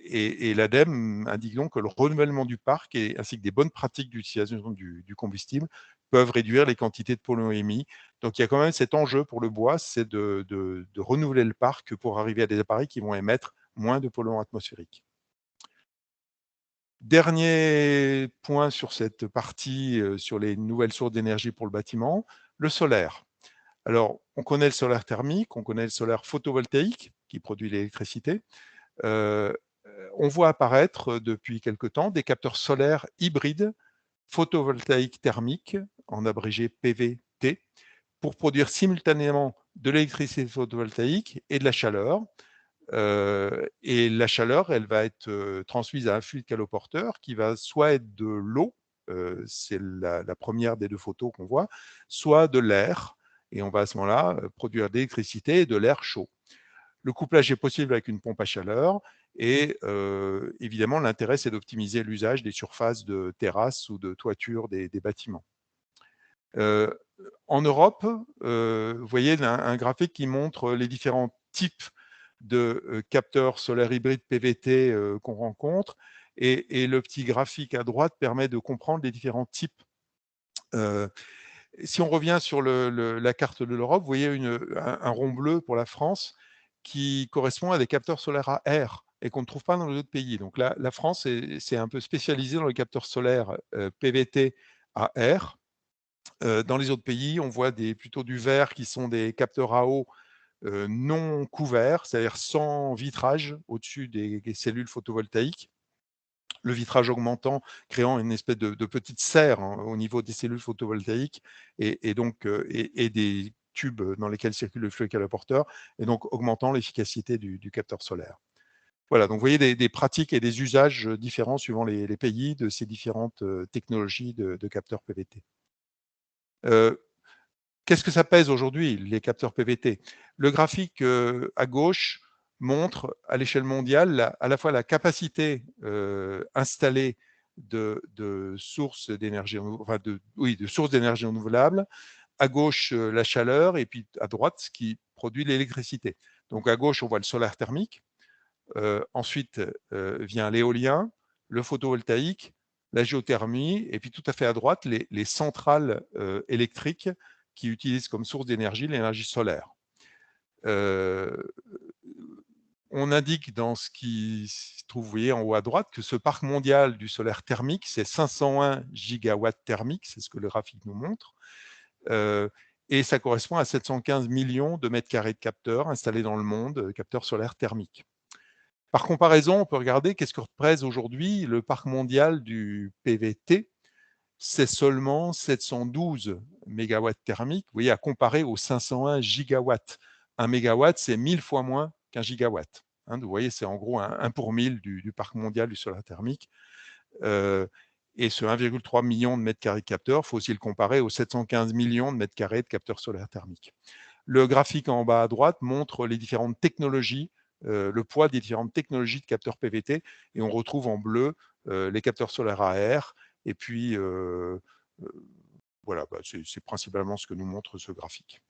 Et l'ADEME indique donc que le renouvellement du parc ainsi que des bonnes pratiques d'utilisation du combustible peuvent réduire les quantités de polluants émis. Donc il y a quand même cet enjeu pour le bois, c'est de renouveler le parc pour arriver à des appareils qui vont émettre moins de polluants atmosphériques. Dernier point sur cette partie, sur les nouvelles sources d'énergie pour le bâtiment, le solaire. Alors, on connaît le solaire thermique, on connaît le solaire photovoltaïque qui produit l'électricité. On voit apparaître depuis quelque temps des capteurs solaires hybrides photovoltaïques thermiques, en abrégé PVT, pour produire simultanément de l'électricité photovoltaïque et de la chaleur. Et la chaleur, elle va être transmise à un fluide caloporteur qui va soit être de l'eau, c'est la première des deux photos qu'on voit, soit de l'air, et on va à ce moment-là produire de l'électricité et de l'air chaud. Le couplage est possible avec une pompe à chaleur et évidemment, l'intérêt, c'est d'optimiser l'usage des surfaces de terrasses ou de toiture des bâtiments. En Europe, vous voyez un graphique qui montre les différents types de capteurs solaires hybrides PVT qu'on rencontre et le petit graphique à droite permet de comprendre les différents types. Si on revient sur la carte de l'Europe, vous voyez un rond bleu pour la France qui correspond à des capteurs solaires à air et qu'on ne trouve pas dans les autres pays. Donc la France c'est un peu spécialisée dans les capteurs solaires PVT à air. Dans les autres pays, on voit plutôt du vert qui sont des capteurs à eau non couverts, c'est-à-dire sans vitrage au-dessus des cellules photovoltaïques. Le vitrage augmentant, créant une espèce de petite serre au niveau des cellules photovoltaïques et des tubes dans lesquels circule le flux caloporteur, et donc augmentant l'efficacité du capteur solaire. Voilà, donc vous voyez des pratiques et des usages différents suivant les pays de ces différentes technologies de capteurs PVT. Qu'est-ce que ça pèse aujourd'hui, les capteurs PVT? Le graphique à gauche montre à l'échelle mondiale à la fois la capacité installée de sources d'énergie, enfin de sources d'énergie renouvelable. À gauche, la chaleur, et puis à droite, ce qui produit l'électricité. Donc à gauche, on voit le solaire thermique. Ensuite vient l'éolien, le photovoltaïque, la géothermie, et puis tout à fait à droite, les centrales électriques qui utilisent comme source d'énergie l'énergie solaire. On indique dans ce qui se trouve, vous voyez, en haut à droite, que ce parc mondial du solaire thermique, c'est 501 gigawatts thermiques, c'est ce que le graphique nous montre, et ça correspond à 715 millions de mètres carrés de capteurs installés dans le monde, capteurs solaires thermiques. Par comparaison, on peut regarder qu'est-ce que représente aujourd'hui le parc mondial du PVT. C'est seulement 712 mégawatts thermiques, vous voyez, à comparer aux 501 gigawatts. Un mégawatt, c'est 1000 fois moins qu'un gigawatt. Hein, vous voyez, c'est en gros 1 pour 1000 du parc mondial du solaire thermique. Et ce 1,3 million de mètres carrés de capteurs, il faut aussi le comparer aux 715 millions de mètres carrés de capteurs solaires thermiques. Le graphique en bas à droite montre les différentes technologies, le poids des différentes technologies de capteurs PVT, et on retrouve en bleu les capteurs solaires à air, et puis voilà, c'est principalement ce que nous montre ce graphique.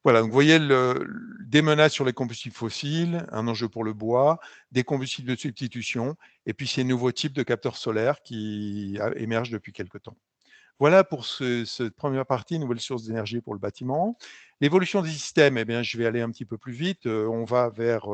Voilà, donc vous voyez des menaces sur les combustibles fossiles, un enjeu pour le bois, des combustibles de substitution, et puis ces nouveaux types de capteurs solaires qui émergent depuis quelque temps. Voilà pour cette première partie, nouvelles sources d'énergie pour le bâtiment. L'évolution des systèmes, eh bien, je vais aller un petit peu plus vite. On va vers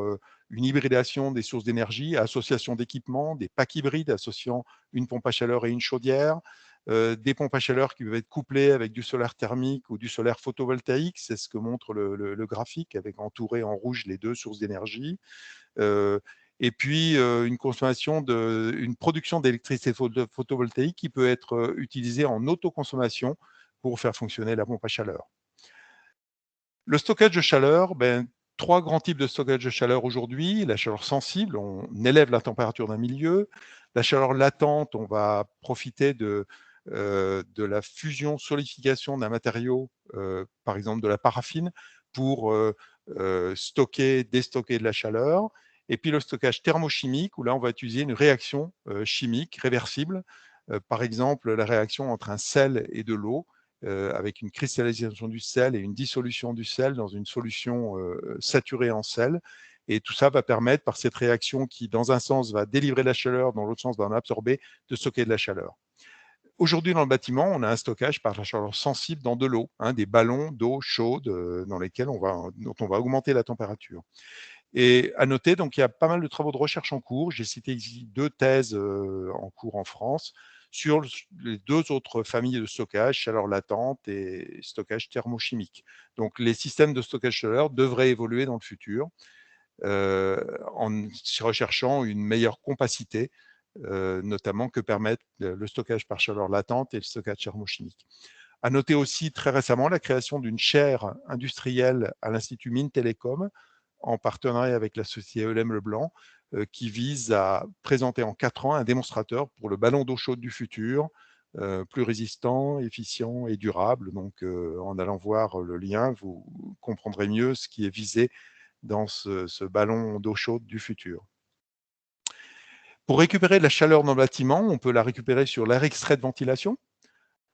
une hybridation des sources d'énergie, association d'équipements, des packs hybrides associant une pompe à chaleur et une chaudière, des pompes à chaleur qui peuvent être couplées avec du solaire thermique ou du solaire photovoltaïque. C'est ce que montre le graphique, avec entouré en rouge les deux sources d'énergie. Et puis une production d'électricité photovoltaïque qui peut être utilisée en autoconsommation pour faire fonctionner la pompe à chaleur. Le stockage de chaleur, 3 grands types de stockage de chaleur aujourd'hui. La chaleur sensible, on élève la température d'un milieu. La chaleur latente, on va profiter de la fusion, solidification d'un matériau, par exemple de la paraffine, pour stocker, déstocker de la chaleur. Et puis le stockage thermochimique, où là, on va utiliser une réaction chimique réversible, par exemple la réaction entre un sel et de l'eau, avec une cristallisation du sel et une dissolution du sel dans une solution saturée en sel. Et tout ça va permettre, par cette réaction qui, dans un sens, va délivrer de la chaleur, dans l'autre sens, va en absorber, de stocker de la chaleur. Aujourd'hui, dans le bâtiment, on a un stockage par la chaleur sensible dans de l'eau, des ballons d'eau chaude dont on va augmenter la température. Et à noter, donc, il y a pas mal de travaux de recherche en cours. J'ai cité ici 2 thèses en cours en France sur les 2 autres familles de stockage, chaleur latente et stockage thermochimique. Donc, les systèmes de stockage de chaleur devraient évoluer dans le futur en recherchant une meilleure compacité, notamment que permettent le stockage par chaleur latente et le stockage thermochimique. À noter aussi très récemment la création d'une chaire industrielle à l'Institut Mines Télécom, en partenariat avec la société Eulem Leblanc, qui vise à présenter en 4 ans un démonstrateur pour le ballon d'eau chaude du futur, plus résistant, efficient et durable. Donc, en allant voir le lien, vous comprendrez mieux ce qui est visé dans ce ballon d'eau chaude du futur. Pour récupérer de la chaleur dans le bâtiment, on peut la récupérer sur l'air extrait de ventilation,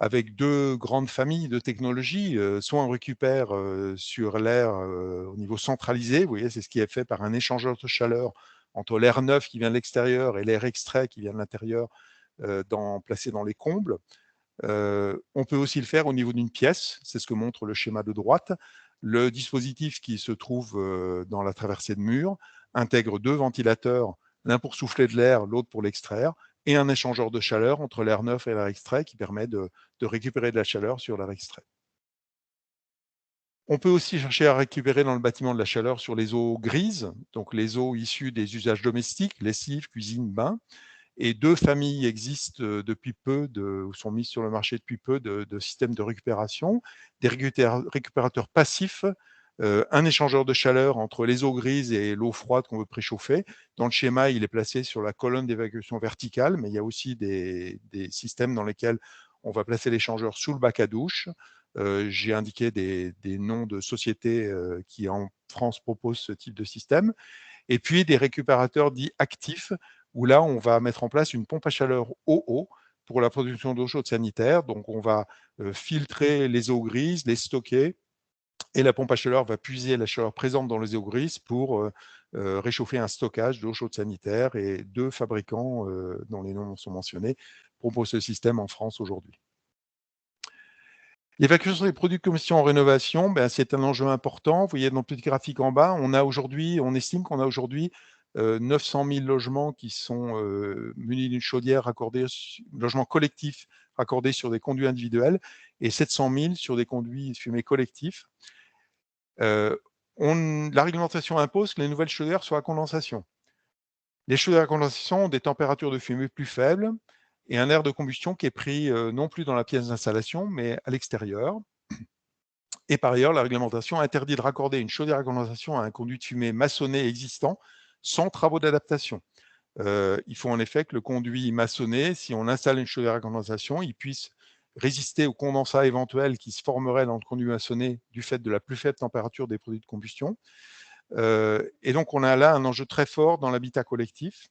avec deux grandes familles de technologies. Soit on récupère sur l'air au niveau centralisé, vous voyez, c'est ce qui est fait par un échangeur de chaleur entre l'air neuf qui vient de l'extérieur et l'air extrait qui vient de l'intérieur, placé dans les combles. On peut aussi le faire au niveau d'une pièce, c'est ce que montre le schéma de droite. Le dispositif qui se trouve dans la traversée de mur intègre deux ventilateurs, l'un pour souffler de l'air, l'autre pour l'extraire, et un échangeur de chaleur entre l'air neuf et l'air extrait qui permet de récupérer de la chaleur sur l'air extrait. On peut aussi chercher à récupérer dans le bâtiment de la chaleur sur les eaux grises, donc les eaux issues des usages domestiques, lessive, cuisine, bain. Et deux familles existent depuis peu, ou sont mises sur le marché depuis peu, de systèmes de récupération. Des récupérateurs passifs, un échangeur de chaleur entre les eaux grises et l'eau froide qu'on veut préchauffer. Dans le schéma, il est placé sur la colonne d'évacuation verticale, mais il y a aussi des systèmes dans lesquels on va placer l'échangeur sous le bac à douche. J'ai indiqué des noms de sociétés qui en France proposent ce type de système. Et puis des récupérateurs dits actifs, où là, on va mettre en place une pompe à chaleur eau pour la production d'eau chaude sanitaire. Donc, on va filtrer les eaux grises, les stocker, et la pompe à chaleur va puiser la chaleur présente dans les eaux grises pour réchauffer un stockage d'eau chaude sanitaire. Et deux fabricants, dont les noms sont mentionnés, proposent ce système en France aujourd'hui. L'évacuation des produits de combustion en rénovation, ben, c'est un enjeu important. Vous voyez dans le petit graphique en bas, on estime qu'on a aujourd'hui 900 000 logements qui sont munis d'une chaudière raccordée, logements collectifs raccordés sur des conduits individuels, et 700 000 sur des conduits fumés collectifs. La réglementation impose que les nouvelles chaudières soient à condensation. Les chaudières à condensation ont des températures de fumée plus faibles et un air de combustion qui est pris non plus dans la pièce d'installation, mais à l'extérieur. Et par ailleurs, la réglementation interdit de raccorder une chaudière à condensation à un conduit de fumée maçonné existant sans travaux d'adaptation. Il faut en effet que le conduit maçonné, si on installe une chaudière à condensation, il puisse résister au condensat éventuel qui se formerait dans le conduit maçonné du fait de la plus faible température des produits de combustion. Et donc, on a là un enjeu très fort dans l'habitat collectif.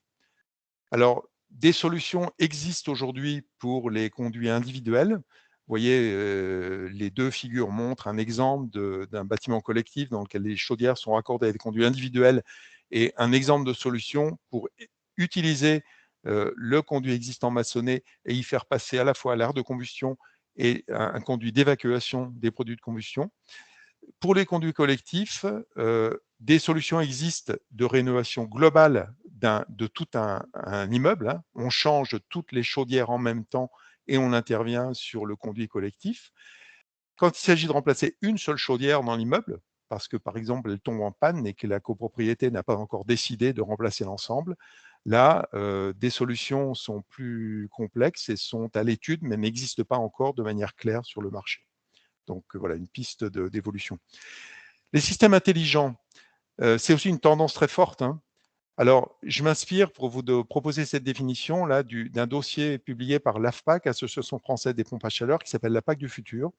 Alors, des solutions existent aujourd'hui pour les conduits individuels. Vous voyez, les deux figures montrent un exemple d'un bâtiment collectif dans lequel les chaudières sont raccordées à des conduits individuels, et un exemple de solution pour utiliser le conduit existant maçonné et y faire passer à la fois l'air de combustion et un conduit d'évacuation des produits de combustion. Pour les conduits collectifs, des solutions existent de rénovation globale de tout un immeuble. Hein. On change toutes les chaudières en même temps et on intervient sur le conduit collectif. Quand il s'agit de remplacer une seule chaudière dans l'immeuble, parce que par exemple elle tombe en panne et que la copropriété n'a pas encore décidé de remplacer l'ensemble, là, des solutions sont plus complexes et sont à l'étude, mais n'existent pas encore de manière claire sur le marché. Donc voilà, une piste d'évolution. Les systèmes intelligents, c'est aussi une tendance très forte. Hein. Alors, je m'inspire pour vous proposer cette définition là d'un dossier publié par l'AFPAC, Association française des pompes à chaleur, qui s'appelle la PAC du futur.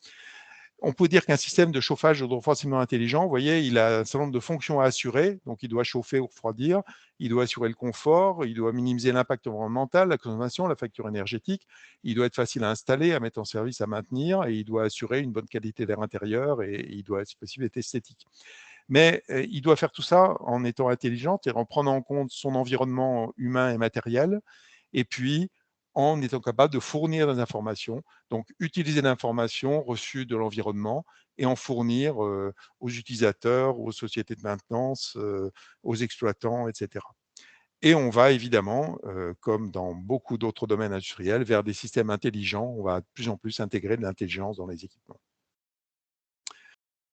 On peut dire qu'un système de chauffage de refroidissement intelligent, vous voyez, il a un certain nombre de fonctions à assurer. Donc, il doit chauffer ou refroidir, il doit assurer le confort, il doit minimiser l'impact environnemental, la consommation, la facture énergétique, il doit être facile à installer, à mettre en service, à maintenir, et il doit assurer une bonne qualité d'air intérieur, et il doit, si possible, être esthétique. Mais il doit faire tout ça en étant intelligent et en prenant en compte son environnement humain et matériel, et puis en étant capable de fournir des informations, donc utiliser l'information reçue de l'environnement et en fournir aux utilisateurs, aux sociétés de maintenance, aux exploitants, etc. Et on va évidemment, comme dans beaucoup d'autres domaines industriels, vers des systèmes intelligents. On va de plus en plus intégrer de l'intelligence dans les équipements.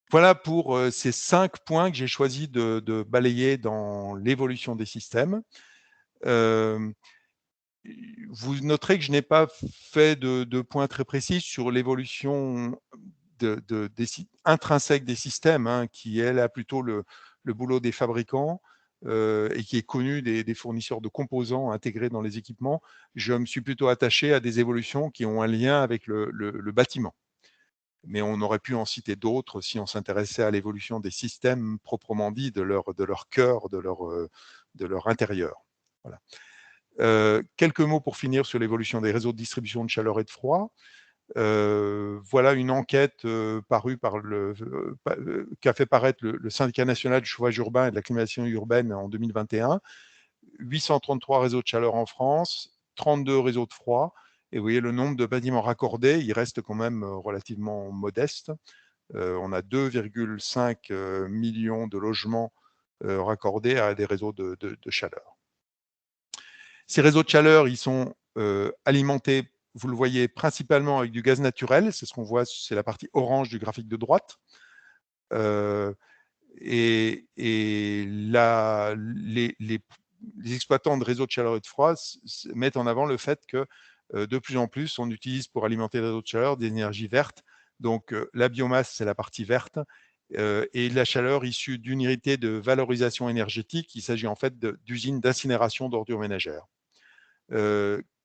Voilà pour ces 5 points que j'ai choisi de balayer dans l'évolution des systèmes. Vous noterez que je n'ai pas fait de points très précis sur l'évolution intrinsèque des systèmes, hein, qui est là plutôt le boulot des fabricants et qui est connu des fournisseurs de composants intégrés dans les équipements. Je me suis plutôt attaché à des évolutions qui ont un lien avec le bâtiment. mais on aurait pu en citer d'autres si on s'intéressait à l'évolution des systèmes proprement dit, de leur cœur, de leur intérieur. Voilà. Quelques mots pour finir sur l'évolution des réseaux de distribution de chaleur et de froid. Voilà une enquête parue qu'a fait paraître le Syndicat national du chauffage urbain et de la climatisation urbaine en 2021. 833 réseaux de chaleur en France, 32 réseaux de froid. Et vous voyez le nombre de bâtiments raccordés, il reste quand même relativement modeste. On a 2,5 millions de logements raccordés à des réseaux de chaleur. Ces réseaux de chaleur, ils sont alimentés, vous le voyez, principalement avec du gaz naturel. C'est ce qu'on voit, c'est la partie orange du graphique de droite. Et les exploitants de réseaux de chaleur et de froid mettent en avant le fait que de plus en plus, on utilise pour alimenter les réseaux de chaleur des énergies vertes. Donc, la biomasse, c'est la partie verte. Et la chaleur issue d'une unité de valorisation énergétique. Il s'agit en fait d'usines d'incinération d'ordures ménagères.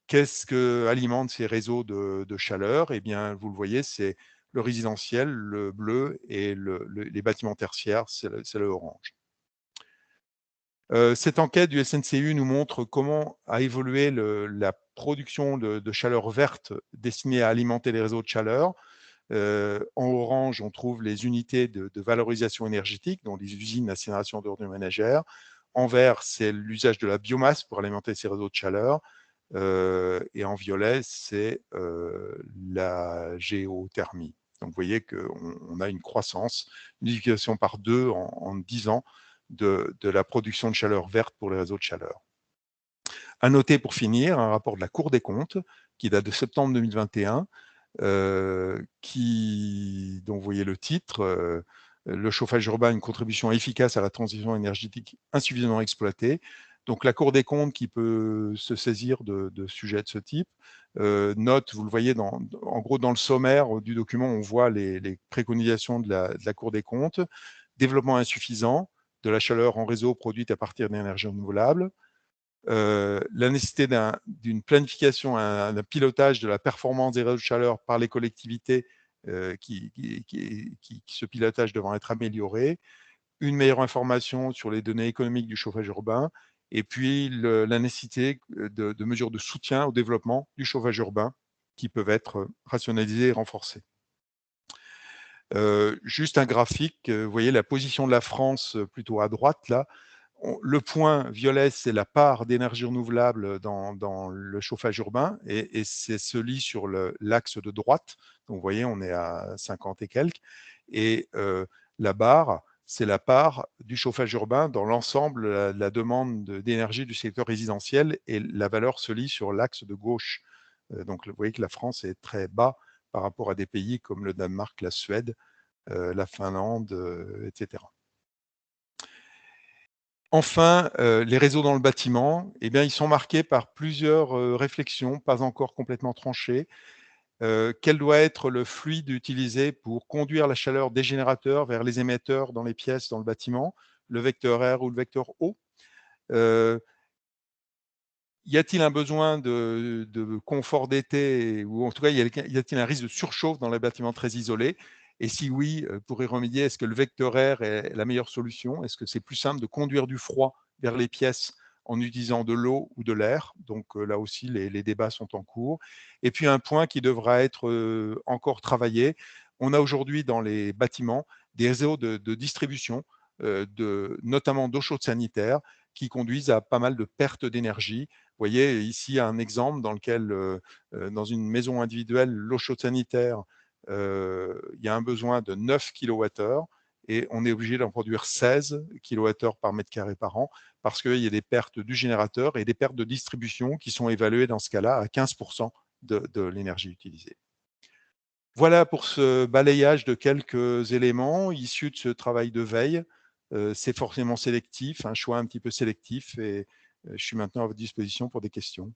Qu'est-ce que alimentent ces réseaux de chaleur? Eh bien, vous le voyez, c'est le résidentiel, le bleu, et les bâtiments tertiaires, c'est le orange. Cette enquête du SNCU nous montre comment a évolué la production de chaleur verte destinée à alimenter les réseaux de chaleur. En orange, on trouve les unités de valorisation énergétique, dont les usines d'incinération d'ordures ménagères. En vert, c'est l'usage de la biomasse pour alimenter ces réseaux de chaleur. Et en violet, c'est la géothermie. Donc, vous voyez qu'on a une croissance, une multiplication par 2 en 10 ans de la production de chaleur verte pour les réseaux de chaleur. À noter pour finir, un rapport de la Cour des comptes qui date de septembre 2021, dont vous voyez le titre, le chauffage urbain, une contribution efficace à la transition énergétique insuffisamment exploitée. Donc la Cour des comptes qui peut se saisir de sujets de ce type note, vous le voyez en gros dans le sommaire du document, on voit les préconisations de la Cour des comptes: développement insuffisant de la chaleur en réseau produite à partir d'énergies renouvelables, la nécessité d'une planification, d'un pilotage de la performance des réseaux de chaleur par les collectivités, ce pilotage devant être amélioré, une meilleure information sur les données économiques du chauffage urbain, et puis la nécessité de mesures de soutien au développement du chauffage urbain qui peuvent être rationalisées et renforcées. Juste un graphique, vous voyez la position de la France plutôt à droite là. Le point violet, c'est la part d'énergie renouvelable dans le chauffage urbain, et c'est celui sur l'axe de droite. Donc vous voyez, on est à 50 et quelques. Et la barre, c'est la part du chauffage urbain dans l'ensemble, la demande d'énergie du secteur résidentiel, et la valeur se lit sur l'axe de gauche. Donc vous voyez que la France est très bas par rapport à des pays comme le Danemark, la Suède, la Finlande, etc. Enfin, les réseaux dans le bâtiment, eh bien, ils sont marqués par plusieurs réflexions, pas encore complètement tranchées. Quel doit être le fluide utilisé pour conduire la chaleur des générateurs vers les émetteurs dans les pièces, dans le bâtiment, le vecteur R ou le vecteur O? Y a-t-il un besoin de confort d'été, ou en tout cas, y a-t-il un risque de surchauffe dans les bâtiments très isolés? Et si oui, pour y remédier, est-ce que le vecteur R est la meilleure solution? Est-ce que c'est plus simple de conduire du froid vers les pièces en utilisant de l'eau ou de l'air? Donc là aussi, les débats sont en cours. Et puis un point qui devra être encore travaillé, on a aujourd'hui dans les bâtiments des réseaux de distribution, notamment d'eau chaude sanitaire, qui conduisent à pas mal de pertes d'énergie. Vous voyez ici un exemple dans lequel, dans une maison individuelle, l'eau chaude sanitaire, il y a un besoin de 9 kWh, et on est obligé d'en produire 16 kWh par mètre carré par an, parce qu'il y a des pertes du générateur et des pertes de distribution qui sont évaluées dans ce cas-là à 15% de l'énergie utilisée. Voilà pour ce balayage de quelques éléments issus de ce travail de veille. C'est forcément sélectif, un choix un petit peu sélectif, et je suis maintenant à votre disposition pour des questions.